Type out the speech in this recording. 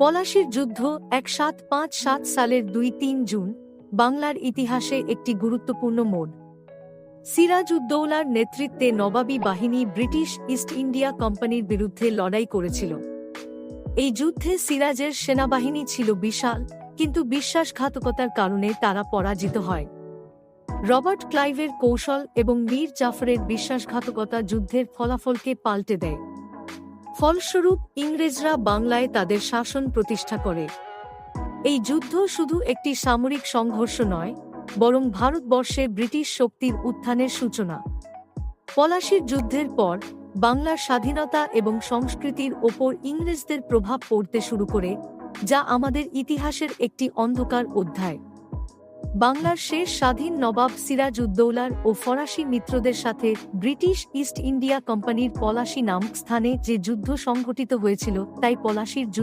পলাশীর যুদ্ধ 1757 সালের 2-3 জুন বাংলার ইতিহাসে একটি গুরুত্বপূর্ণ মোড়। সিরাজউদ্দৌলার নেতৃত্বে নবাবী বাহিনী ব্রিটিশ ইস্ট ইন্ডিয়া কোম্পানির বিরুদ্ধে লড়াই করেছিল। এই যুদ্ধে সিরাজের সেনাবাহিনী ছিল বিশাল, কিন্তু বিশ্বাসঘাতকতার কারণে তারা পরাজিত হয়। রবার্ট ক্লাইভের কৌশল এবং মীর জাফরের বিশ্বাসঘাতকতা যুদ্ধের ফলাফলকে পাল্টে দেয়। ফলস্বরূপ ইংরেজরা বাংলায় তাদের শাসন প্রতিষ্ঠা করে। এই যুদ্ধ শুধু একটি সামরিক সংঘর্ষ নয়, বরং ভারতবর্ষে ব্রিটিশ শক্তির উত্থানের সূচনা। পলাশীর যুদ্ধের পর বাংলার স্বাধীনতা এবং সংস্কৃতির ওপর ইংরেজদের প্রভাব পড়তে শুরু করে, যা আমাদের ইতিহাসের একটি অন্ধকার অধ্যায়। বাংলার শেষ স্বাধীন নবাব সিরাজউদ্দৌলার ও ফরাসি মিত্রদের সাথে ব্রিটিশ ইস্ট ইন্ডিয়া কোম্পানির পলাশী নামক স্থানে যে যুদ্ধ সংঘটিত হয়েছিল, তাই পলাশীর